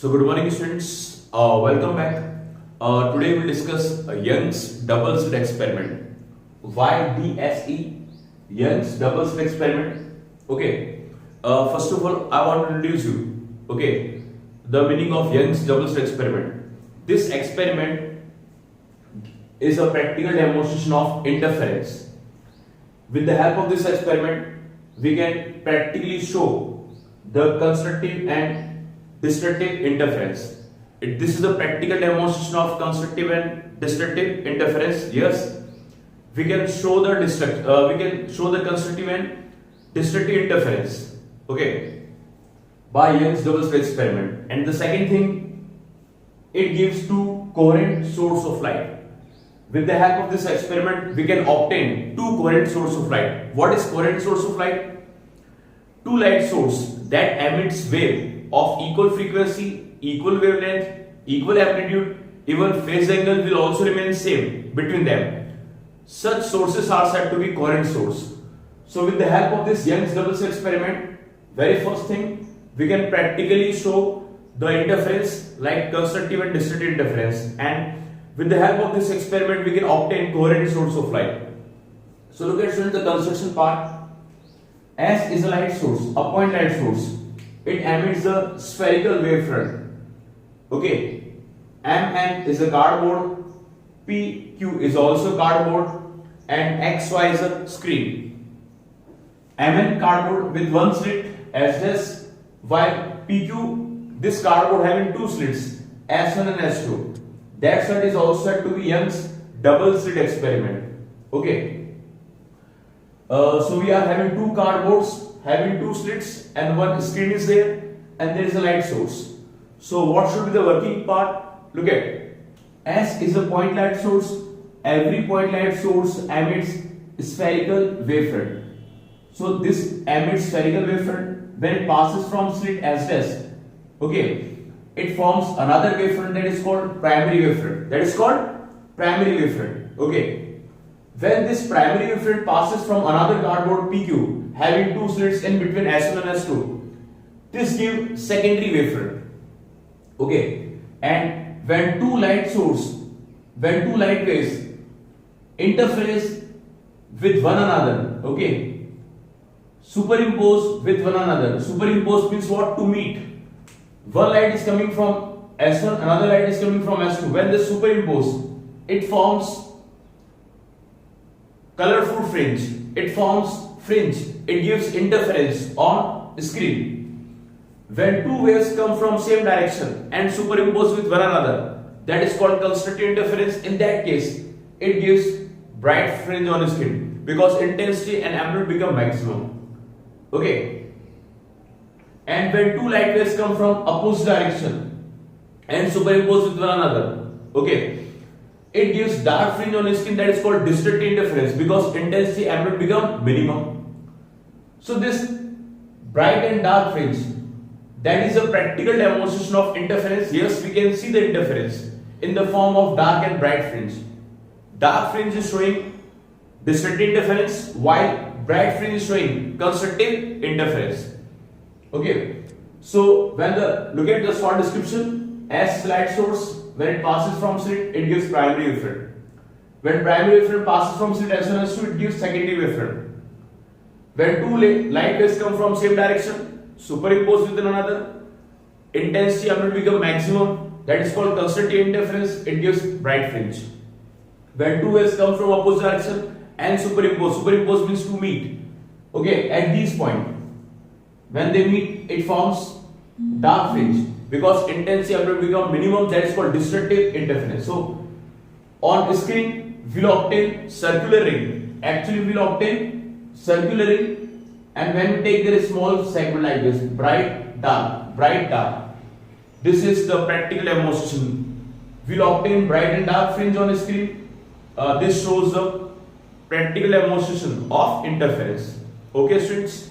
So good morning students, welcome back. Today we'll discuss Young's double slit experiment. YDSE, Young's double slit experiment. Okay, first of all I want to introduce you, okay, the meaning of Young's double slit experiment. This experiment is a practical demonstration of interference. With the help of this experiment, we can practically show the constructive and destructive interference. This is a practical demonstration of constructive and destructive interference. Yes, we can show the constructive and destructive interference. Okay, by Young's double slit experiment. And the second thing, it gives two coherent source of light. With the help of this experiment, we can obtain two coherent source of light. What is coherent source of light? Two light source that emits wave of equal frequency, equal wavelength, equal amplitude, even phase angle will also remain same between them. Such sources are said to be coherent source. So with the help of this Young's double slit experiment, very first thing, we can practically show the interference like constructive and destructive interference, and with the help of this experiment we can obtain coherent source of light. So look at students the construction part. S is a light source, a point light source. It emits a spherical wavefront. Okay, Mn is a cardboard, Pq is also cardboard, and Xy is a screen. Mn cardboard with one slit as this, while Pq this cardboard having two slits, S1 and S2. That slit is also said to be Young's double slit experiment. Okay. So we are having two cardboards having two slits and one screen is there and there is a light source. So what should be the working part? Look at S is a point light source. Every point light source emits spherical wavefront. So this emits spherical wavefront. When it passes from slit as this, okay, it forms another wavefront that is called primary wavefront. That is called primary wavefront. Okay. When this primary wavefront passes from another cardboard PQ having two slits in between S1 and S2, this gives secondary wavefront. Okay, and when two light waves interferes with one another, okay, superimpose with one another. Superimpose means what? To meet. One light is coming from S1, another light is coming from S2. When they superimpose, it forms colorful fringe. It forms fringe. It gives interference on screen. When two waves come from same direction and superimpose with one another, that is called constructive interference. In that case, it gives bright fringe on screen because intensity and amplitude become maximum. Okay. And when two light waves come from opposite direction and superimpose with one another, okay, it gives dark fringe on screen, that is called destructive interference because intensity amplitude become minimum. So this bright and dark fringe, that is a practical demonstration of interference. Yes, we can see the interference in the form of dark and bright fringe. Dark fringe is showing destructive interference while bright fringe is showing constructive interference. Okay, so look at the short description. S light source, when it passes from slit, it gives primary wavefront. When primary wavefront passes from slit S1 S2, it gives secondary wavefront. When two light waves come from same direction, superimpose with one another, intensity amplitude become maximum. That is called constructive interference. It gives bright fringe. When two waves come from opposite direction and superimpose means to meet. Okay, at this point, when they meet, it forms dark fringe because intensity amplitude become minimum. That is called destructive interference. So on screen we will obtain circular ring. Actually we will obtain circular ring, and when we take the small segment like this, bright dark. This is the practical demonstration. We will obtain bright and dark fringe on screen. This shows the practical demonstration of interference. Okay students.